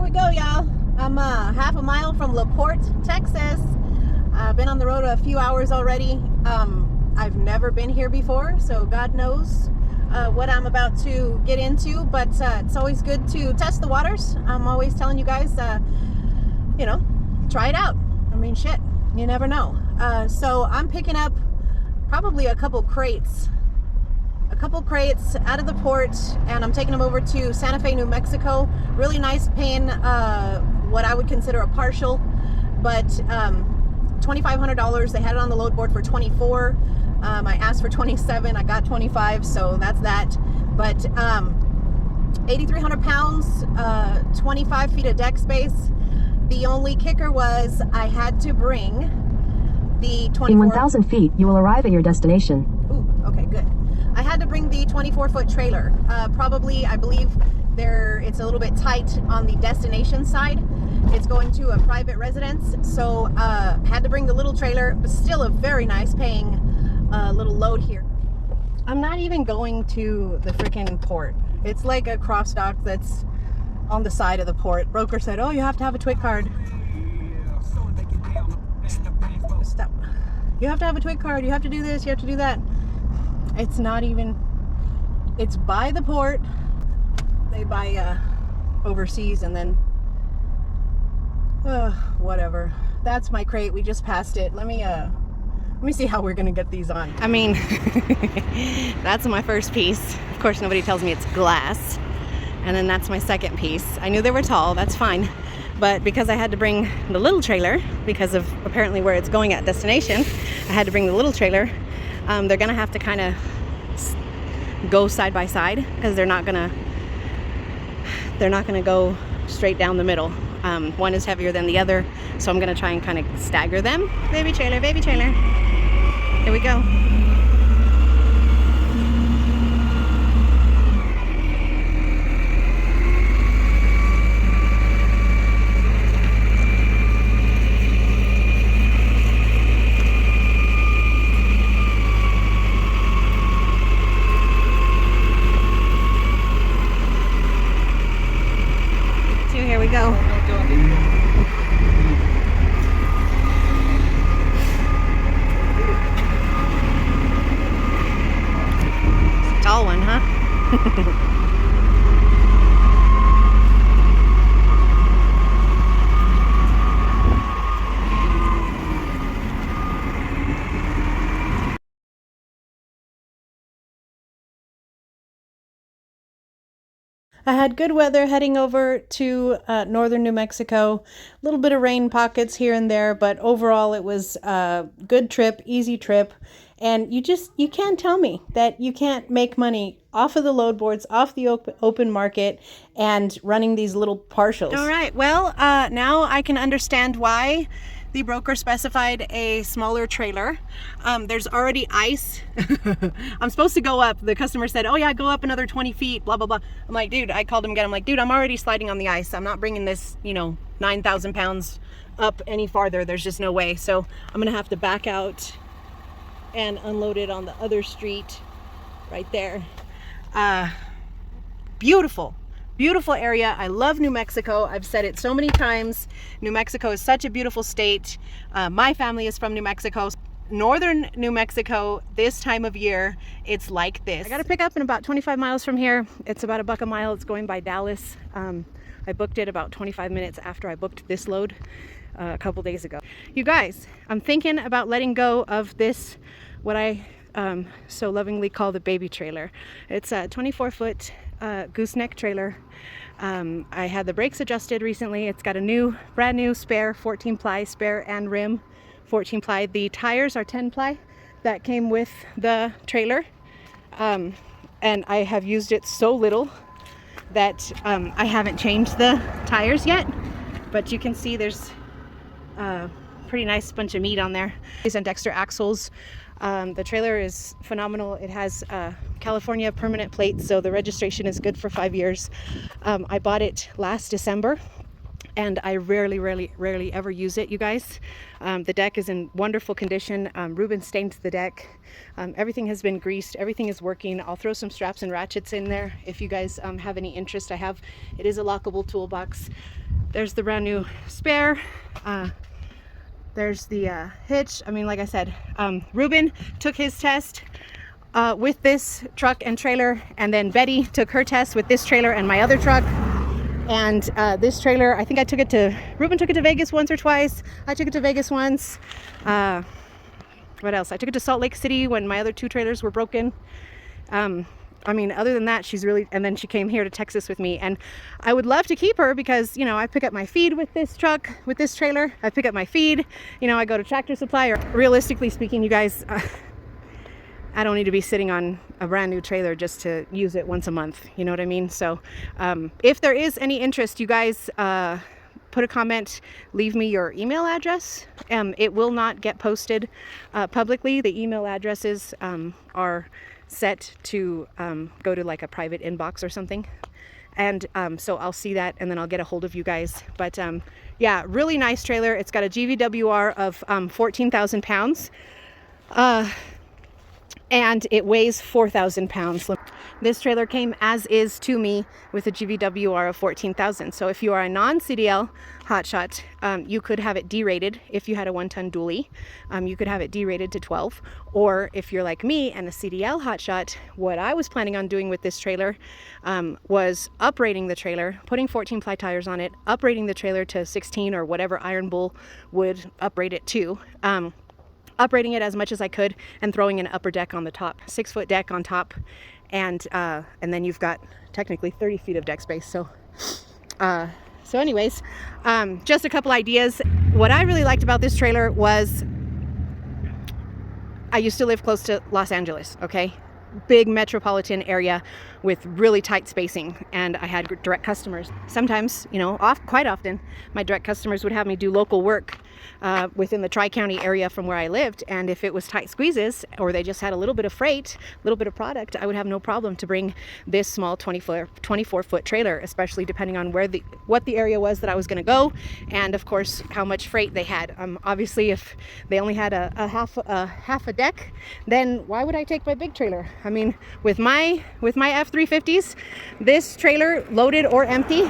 we go, y'all. I'm half a mile from LaPorte, Texas. I've been on the road a few hours already. I've never been here before, so God knows what I'm about to get into, but it's always good to test the waters. I'm always telling you guys, you know, try it out. I mean, shit, you never know. So I'm picking up probably a couple crates out of the port, and I'm taking them over to Santa Fe, New Mexico. Really nice, paying what I would consider a partial, but $2,500. They had it on the load board for 24. I asked for 27. I got 25, so that's that. But 8,300 pounds, 25 feet of deck space. The only kicker was I had to bring the 24. In 1,000 feet, you will arrive at your destination. Ooh, okay, good. I had to bring the 24-foot trailer. Probably, I believe it's a little bit tight on the destination side. It's going to a private residence, so had to bring the little trailer, but still a very nice paying little load here. I'm not even going to the freaking port. It's like a cross dock that's on the side of the port. Broker said, oh, you have to have a TWIC card. Stop. You have to have a TWIC card. You have to do this. You have to do that. It's not even, it's by the port. They buy overseas, and then whatever. That's my crate. We just passed it. Let me see how we're gonna get these on. I mean, that's my first piece. Of course, nobody tells me it's glass. And then that's my second piece. I knew they were tall, that's fine. But because I had to bring the little trailer, because of apparently where it's going at destination, I had to bring the little trailer. They're gonna have to kind of go side by side, because they're not gonna go straight down the middle. One is heavier than the other, so I'm gonna try and kind of stagger them. Baby trailer, baby trailer. Here we go. Here we go. It's a tall one, huh? I had good weather heading over to northern New Mexico. A little bit of rain pockets here and there, but overall it was a good trip, easy trip. And you can't tell me that you can't make money off of the load boards, off the open market, and running these little partials. All right, well, now I can understand why the broker specified a smaller trailer. There's already ice. I'm supposed to go up. The customer said, oh yeah, go up another 20 feet, blah, blah, blah. I'm like, dude, I called him again. I'm like, dude, I'm already sliding on the ice. I'm not bringing this, 9,000 pounds up any farther. There's just no way. So I'm gonna have to back out and unload it on the other street right there. Beautiful area. I love New Mexico. I've said it so many times. New Mexico is such a beautiful state. My family is from New Mexico. Northern New Mexico, this time of year, it's like this. I got to pick up in about 25 miles from here. It's about $1 a mile. It's going by Dallas. I booked it about 25 minutes after I booked this load a couple days ago. You guys, I'm thinking about letting go of this, what I so lovingly call the baby trailer. It's a 24-foot gooseneck trailer. I had the brakes adjusted recently. It's got a brand new spare 14 ply spare and rim 14 ply. The tires are 10 ply that came with the trailer, and I have used it so little that I haven't changed the tires yet, but you can see there's a pretty nice bunch of meat on there. These are Dexter axles. The trailer is phenomenal. It has California permanent plates, so the registration is good for 5 years. I bought it last December, and I rarely ever use it, you guys. The deck is in wonderful condition. Ruben stained the deck. Everything has been greased. Everything is working. I'll throw some straps and ratchets in there if you guys have any interest. It is a lockable toolbox. There's the brand new spare. There's the hitch. I mean, like I said, Ruben took his test with this truck and trailer, and then Betty took her test with this trailer and my other truck. And this trailer, I think Ruben took it to Vegas once or twice. I took it to Vegas once. What else? I took it to Salt Lake City when my other two trailers were broken. I mean, other than that, and then she came here to Texas with me, and I would love to keep her because, you know, I pick up my feed with this truck, with this trailer. I pick up my feed, you know, I go to Tractor Supply, or realistically speaking, you guys, I don't need to be sitting on a brand new trailer just to use it once a month. You know what I mean? So if there is any interest, you guys put a comment, leave me your email address. It will not get posted publicly. The email addresses are set to go to like a private inbox or something. And so I'll see that and then I'll get a hold of you guys. But yeah, really nice trailer. It's got a GVWR of 14,000 pounds. And it weighs 4,000 pounds. This trailer came as is to me with a GVWR of 14,000. So if you are a non-CDL hotshot, you could have it derated. If you had a 1-ton dually, you could have it derated to 12. Or if you're like me and a CDL hotshot, what I was planning on doing with this trailer was uprating the trailer, putting 14-ply tires on it, uprating the trailer to 16 or whatever Iron Bull would uprate it to. Uprating it as much as I could and throwing an upper deck on the top, 6-foot deck on top, and then you've got technically 30 feet of deck space. So anyways, just a couple ideas. What I really liked about this trailer was I used to live close to Los Angeles, okay? Big metropolitan area with really tight spacing, and I had direct customers. Sometimes, you know, quite often, my direct customers would have me do local work within the Tri-County area from where I lived, and if it was tight squeezes or they just had a little bit of freight, a little bit of product, I would have no problem to bring this small 24-foot trailer, especially depending on what the area was that I was going to go, and of course how much freight they had. Obviously, if they only had a half a deck, then why would I take my big trailer? I mean, with my F350s, this trailer, loaded or empty,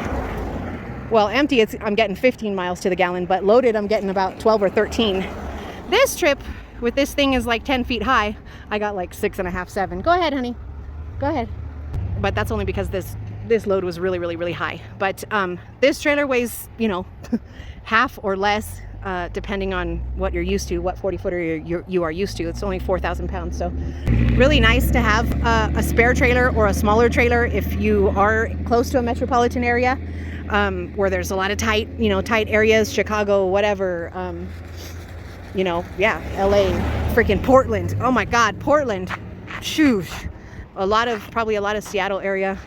well, empty, I'm getting 15 miles to the gallon, but loaded, I'm getting about 12 or 13. This trip with this thing is like 10 feet high. I got like 6.5, 7. Go ahead, honey. Go ahead. But that's only because this load was really, really, really high. But this trailer weighs, you know, half or less, depending on what you're used to, what 40-footer you are used to. It's only 4,000 pounds. So really nice to have a spare trailer or a smaller trailer if you are close to a metropolitan area. Where there's a lot of tight areas, Chicago, whatever, yeah, LA, freaking Portland. Oh my God, Portland. Shoot. Probably a lot of Seattle area.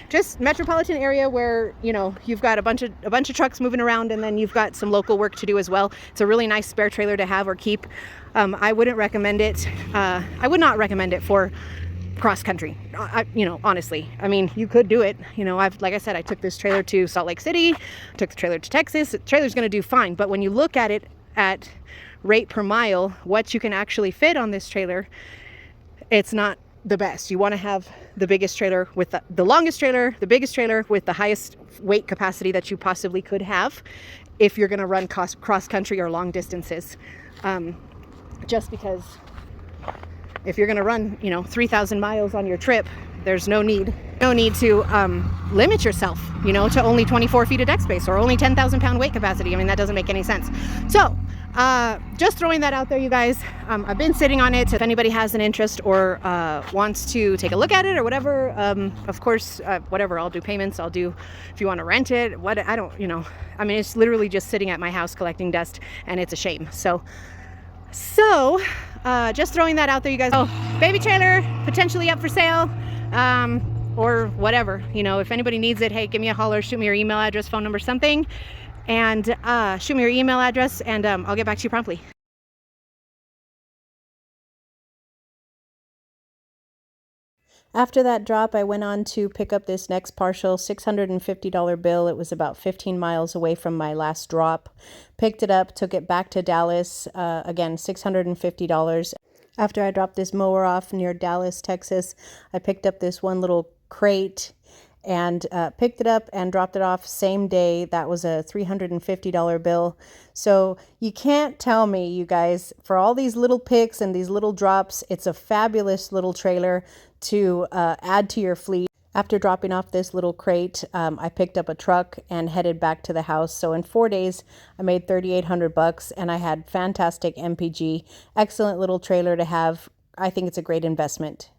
Just metropolitan area where, you know, you've got a bunch of trucks moving around, and then you've got some local work to do as well. It's a really nice spare trailer to have or keep. I wouldn't recommend it. I would not recommend it for cross country, honestly. I mean, you could do it. You know, like I said, I took this trailer to Salt Lake City, took the trailer to Texas. The trailer's going to do fine, but when you look at it at rate per mile, what you can actually fit on this trailer, it's not the best. You want to have the biggest trailer with the longest trailer, the biggest trailer with the highest weight capacity that you possibly could have if you're going to run cross country or long distances. Just because if you're going to run, 3,000 miles on your trip, there's no need to limit yourself, to only 24 feet of deck space or only 10,000 pound weight capacity. I mean, that doesn't make any sense. So just throwing that out there, you guys. I've been sitting on it. If anybody has an interest or wants to take a look at it or whatever, of course, whatever, I'll do payments. I'll do, if you want to rent it, I mean, it's literally just sitting at my house collecting dust, and it's a shame. So just throwing that out there, you guys. Oh, baby trailer potentially up for sale, or whatever. If anybody needs it, hey, give me a holler, shoot me your email address, phone number, something, and shoot me your email address, and I'll get back to you promptly. After that drop, I went on to pick up this next partial $650 bill. It was about 15 miles away from my last drop. Picked it up, took it back to Dallas. Again, $650. After I dropped this mower off near Dallas, Texas, I picked up this one little crate, and picked it up and dropped it off same day. That was a $350 bill. So you can't tell me, you guys, for all these little picks and these little drops, it's a fabulous little trailer to add to your fleet. After dropping off this little crate, I picked up a truck and headed back to the house. So in 4 days, I made $3,800 and I had fantastic MPG. Excellent little trailer to have. I think it's a great investment.